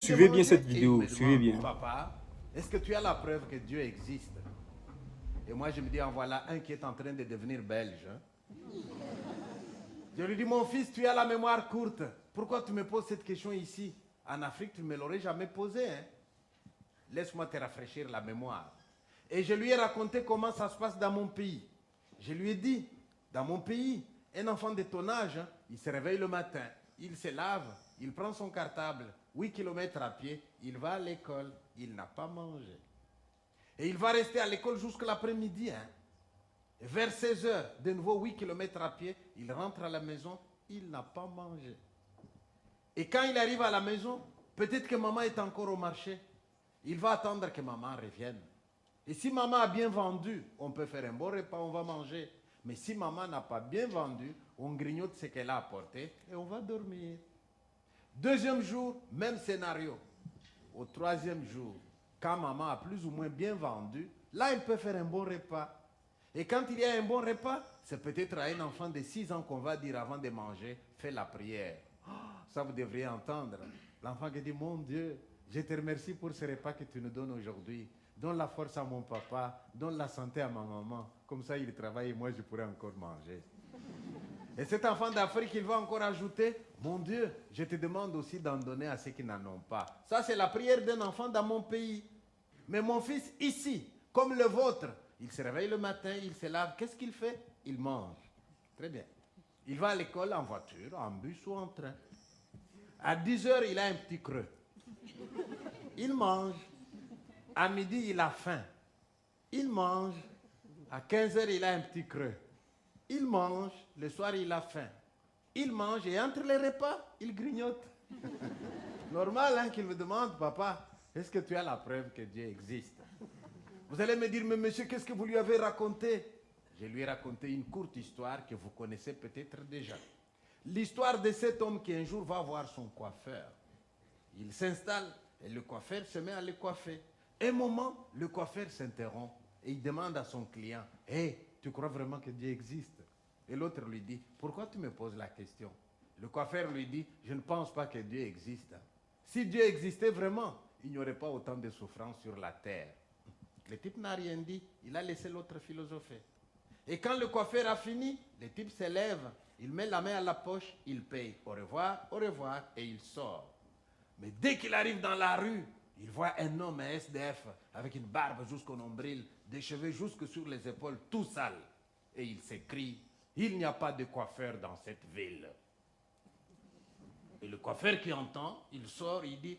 Suivez bien cette Et il vidéo, me suivez demande, bien. papa, est-ce que tu as la preuve que Dieu existe? Et moi, je me dis, en voilà un qui est en train de devenir belge. Hein. Je lui dis, mon fils, tu as la mémoire courte. Pourquoi tu me poses cette question ici? En Afrique, tu ne me l'aurais jamais posée. Hein? Laisse-moi te rafraîchir la mémoire. Et je lui ai raconté comment ça se passe dans mon pays. Je lui ai dit, dans mon pays, un enfant de ton âge, hein, il se réveille le matin, il se lave, il prend son cartable, 8 kilomètres à pied, il va à l'école, il n'a pas mangé. Et il va rester à l'école jusqu'à l'après-midi. Hein. Et vers 16 heures, de nouveau 8 kilomètres à pied, il rentre à la maison, il n'a pas mangé. Et quand il arrive à la maison, peut-être que maman est encore au marché. Il va attendre que maman revienne. Et si maman a bien vendu, on peut faire un bon repas, on va manger. Mais si maman n'a pas bien vendu, on grignote ce qu'elle a apporté et on va dormir. Deuxième jour, même scénario. Au troisième jour, quand maman a plus ou moins bien vendu, là, elle peut faire un bon repas. Et quand il y a un bon repas, c'est peut-être à un enfant de 6 ans qu'on va dire avant de manger, fais la prière. Oh, ça, vous devriez entendre. L'enfant qui dit, mon Dieu, je te remercie pour ce repas que tu nous donnes aujourd'hui. Donne la force à mon papa, donne la santé à ma maman. Comme ça, il travaille et moi, je pourrais encore manger. Et cet enfant d'Afrique, il va encore ajouter, mon Dieu, je te demande aussi d'en donner à ceux qui n'en ont pas. Ça, c'est la prière d'un enfant dans mon pays. Mais mon fils, ici, comme le vôtre, il se réveille le matin, il se lave. Qu'est-ce qu'il fait? Il mange. Très bien. Il va à l'école en voiture, en bus ou en train. À 10 heures, il a un petit creux. Il mange. À midi, il a faim. Il mange. À 15 heures, il a un petit creux. Il mange. Le soir, il a faim. Il mange et entre les repas, il grignote. Normal hein, qu'il me demande, papa, est-ce que tu as la preuve que Dieu existe? Vous allez me dire, mais monsieur, qu'est-ce que vous lui avez raconté? Je lui ai raconté une courte histoire que vous connaissez peut-être déjà. L'histoire de cet homme qui un jour va voir son coiffeur. Il s'installe et le coiffeur se met à le coiffer. Un moment, le coiffeur s'interrompt et il demande à son client, « Hey, tu crois vraiment que Dieu existe ?» Et l'autre lui dit, « Pourquoi tu me poses la question ?» Le coiffeur lui dit, « Je ne pense pas que Dieu existe. Si Dieu existait vraiment, il n'y aurait pas autant de souffrances sur la terre. » Le type n'a rien dit, il a laissé l'autre philosopher. Et quand le coiffeur a fini, le type se lève, il met la main à la poche, il paye, au revoir, et il sort. Mais dès qu'il arrive dans la rue, il voit un homme, un SDF, avec une barbe jusqu'au nombril, des cheveux jusque sur les épaules, tout sale. Et il s'écrie, « Il n'y a pas de coiffeur dans cette ville. » Et le coiffeur qui entend, il sort, il dit,